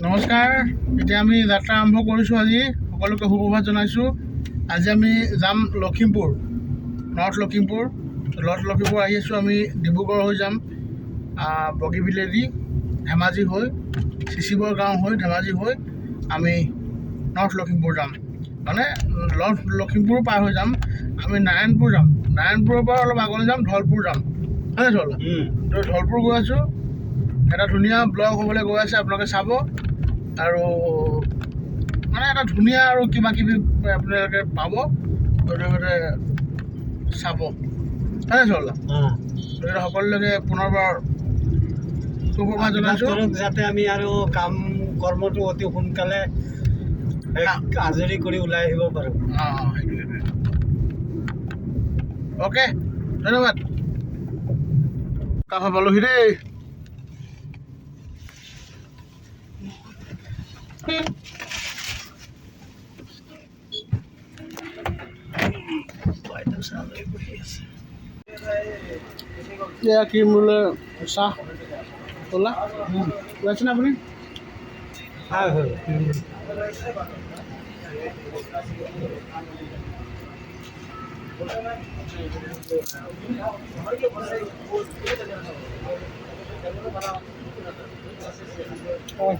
নমস্কাৰ। এতিয়া আমি যাত্ৰা আৰম্ভ কৰিছোঁ। আজি সকলোকে সুপ্ৰভাত জনাইছোঁ। আজি আমি যাম লখিমপুৰ, নৰ্থ লখিমপুৰ আহি আছোঁ। আমি ডিব্ৰুগড় হৈ যাম, বগীবিলেদি ধেমাজি হৈ, চিচিবৰ গাঁও হৈ, ধেমাজি হৈ আমি নৰ্থ লখিমপুৰ যাম। মানে নৰ্থ লখিমপুৰ পাৰ হৈ যাম, আমি নাৰায়ণপুৰ যাম। নাৰায়ণপুৰৰ পৰা অলপ আগলৈ যাম, ধলপুৰ যাম। হয় চল ধলপুৰ গৈ আছোঁ। এটা ধুনীয়া ব্লগ হ'বলৈ গৈ আছে, আপোনালোকে চাব। আৰু মানে এটা ধুনীয়া আৰু কিবা কিবি আপোনালোকে পাব, গতিকে চাব। হয় চল গতিকে সকলোকে পুনৰবাৰ সুপ্ৰভাত জনাইছোঁ। যাতে আমি আৰু কাম কৰ্মটো অতি সোনকালে আজৰি কৰি ওলাই আহিব পাৰোঁ। সেইটোৱে। অ'কে, ধন্যবাদ। কাফা পালোহি দেই। এতিয়া কি বোলে চাহ ক'লা ওলাইছেনে আপুনি? হয় হয়।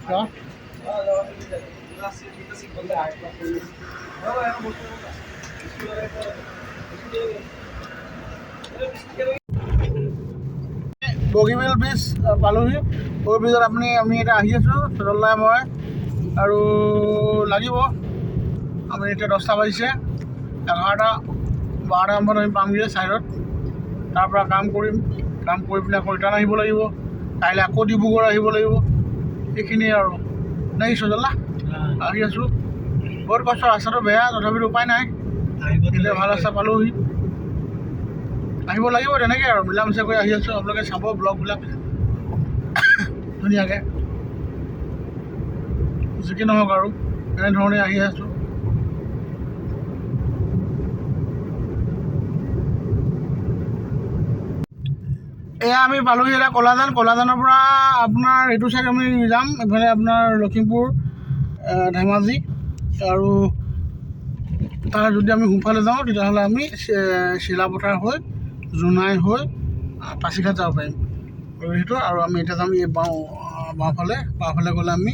চাহ বগীবিল ব্ৰিজ পালোহি। বগী ব্ৰিজত আমি এতিয়া আহি আছোঁ, চদলাই মই, আৰু লাগিব আমি এতিয়া 10টা বাজিছে, 11-12টামান আমি পামগৈ ছাইডত। তাৰপৰা কাম কৰিম, কাম কৰি পিনে আকৌ ৰিটাৰ্ণ আহিব লাগিব। কাইলৈ আকৌ ডিব্ৰুগড় আহিব লাগিব। সেইখিনিয়ে আৰু নাই চদলা আহি আছোঁ। বহুত কষ্ট, ৰাস্তাটো বেয়া, তথাপিতো উপায় নাই। এতিয়া ভাল ৰাস্তা পালোহি, আহিব লাগিব। তেনেকৈ আৰু মিলা মিছা কৰি আহি আছোঁ। আপোনালোকে চাব ব্লগবিলাক ধুনীয়াকৈ, যি কি নহওক আৰু এনেধৰণে আহি আছোঁ। এয়া আমি পালোহি এতিয়া কলাজানৰ পৰা আপোনাৰ এইটো চাইড আমি যাম, এইফালে আপোনাৰ লখিমপুৰ, ধেমাজি, আৰু তাৰ যদি আমি সোঁফালে যাওঁ তেতিয়াহ'লে আমি চিলাপথাৰ হৈ, জোনাই হৈ পাছিঘাট যাব পাৰিম। আৰু সেইটো আৰু আমি এতিয়া যাম এই বাওঁফালে গ'লে আমি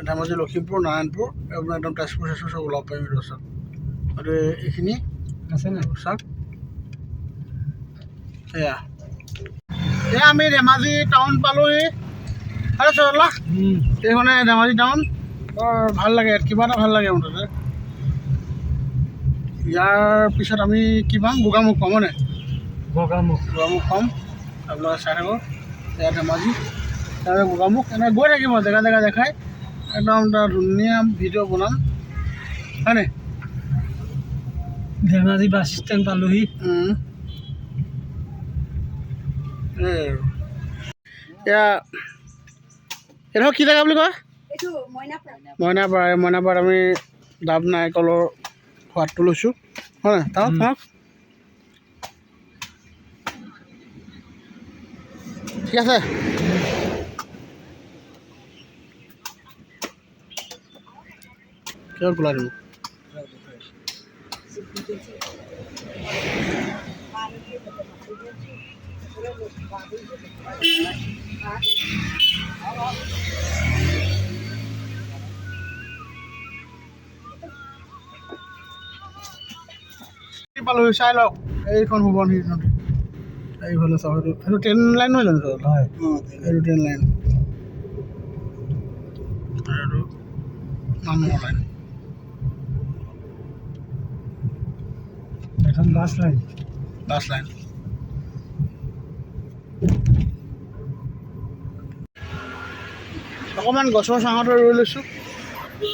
ধেমাজি, লখিমপুৰ, নাৰায়ণপুৰ, আপোনাৰ একদম তেজপুৰ চব ওলাব পাৰিম এইটো ওচৰত। গতিকে এইখিনি আছে নাই চাওক। এয়া আমি ধেমাজি টাউন পালোহি। হয় চলা এইখনে ধেমাজি টাউন। বৰ ভাল লাগে, কিবা এটা ভাল লাগে মুঠতে। ইয়াৰ পিছত আমি কি পাম? গোগামুখ পাম হয়নে? গোগামুখ পাম। আপোনালোকে চাই থাকক। এয়া ধেমাজি, তাৰপিছত গোগামুখ, এনেকৈ গৈ থাকিম আৰু জেগা দেখাই একদম এটা ধুনীয়া ভিডিঅ' বনাম, হয়নে? ধেমাজি বাছ ষ্টেণ্ড পালোহি। এয়া এইডোখৰ কি জেগা বুলি কয়? মইনাপাড়াত আমি ডাব নাৰিকলৰ সোৱাদটো লৈছোঁ, হয় নাই? চাওক ঠিক আছে। কিয় খোলা দিব? পালোহি, চাই লওক। এইখন সোৱণশিৰি নদী, এইফালে চাওক। সেইটো ট্ৰেইন লাইন নহয় জানো? হয়, এইটো ট্ৰেইন লাইন, আৰু মানুহৰ লাইন। এখন বাছ লাইন। অকণমান গছৰ ছাঁতে ৰৈ লৈছোঁ,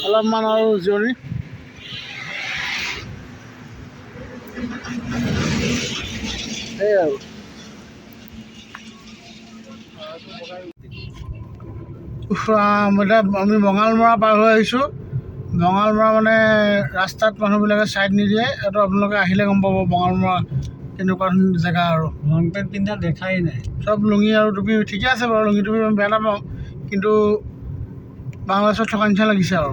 অলপমান আৰু জিৰণি। সেই আৰু এতিয়া আমি বঙালমৰা পাৰ হৈ আহিছোঁ। বঙালমৰা মানে ৰাস্তাত মানুহবিলাকে ছাইড নিদিয়ে। এইটো আপোনালোকে আহিলে গম পাব বঙালমৰা কেনেকুৱা জেগা। আৰু লং পেণ্ট পিন্ধা দেখাই নাই, চব লুঙি আৰু টুপি। ঠিকে আছে বাৰু, লুঙি টুপি আমি বেয়া নাপাওঁ, কিন্তু বাংলাদেশত থকা নিচিনা লাগিছে আৰু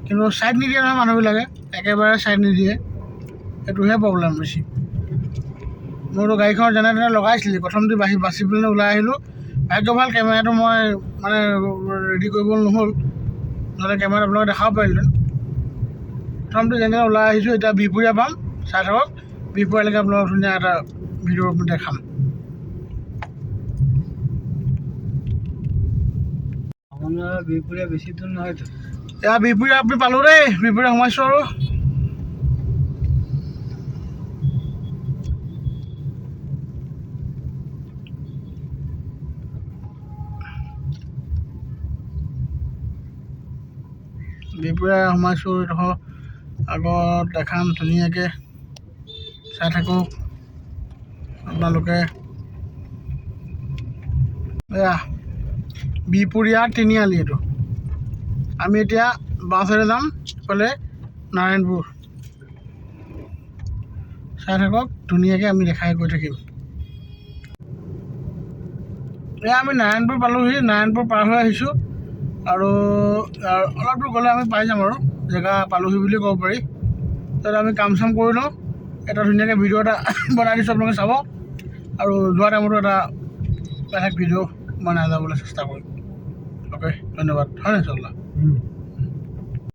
কিন্তু ছাইড নিদিয়ে নহয় মানুহবিলাকে একেবাৰে ছাইড নিদিয়ে সেইটোহে প্ৰব্লেম বেছি মোৰতো গাড়ীখন যেনে তেনে লগাইছিলোঁ প্ৰথমতে বাচি পেলাই ওলাই আহিলোঁ ভাগ্য ভাল কেমেৰাটো মই মানে ৰেডি কৰিব নহ'ল নহ'লে কেমেৰাত আপোনালোকে দেখাব পাৰিলোঁ প্ৰথমতে যেনে ওলাই আহিছোঁ এতিয়া বিহপুৰীয়া পাম চাই থাকক বিহপুৰীয়ালৈকে আপোনালোকক ধুনীয়া এটা ভিডিঅ' দেখাম আপোনাৰ বিহপুৰীয়া বেছি দূৰ নহয়তো এয়া বিহপুৰীয়া আপুনি পালোঁ দেই বিহপুৰীয়া সোমাইছোঁ আৰু বিহপুৰীয়া সোমাইছোঁ এইডোখৰ আগত দেখাম ধুনীয়াকৈ চাই থাকক আপোনালোকে এয়া বিহপুৰীয়া তিনিআলি এইটো আমি এতিয়া বাওঁ চাইডে যাম এইফালে নাৰায়ণপুৰ চাই থাকক ধুনীয়াকৈ আমি দেখাই গৈ থাকিম এয়া আমি নাৰায়ণপুৰ পালোঁহি নাৰায়ণপুৰ পাৰ হৈ আহিছোঁ আৰু অলপ দূৰ গ'লে আমি পাই যাম আৰু জেগা পালোঁহি বুলি ক'ব পাৰি তাত আমি কাম চাম কৰি লওঁ এটা ধুনীয়াকৈ ভিডিঅ' এটা বনাই দিছোঁ আপোনালোকে চাব আৰু যোৱা টাইমতো এটা বেলেগ ভিডিঅ' বনাই যাবলৈ চেষ্টা কৰিম অ'কে ধন্যবাদ হয় নাই চল্লা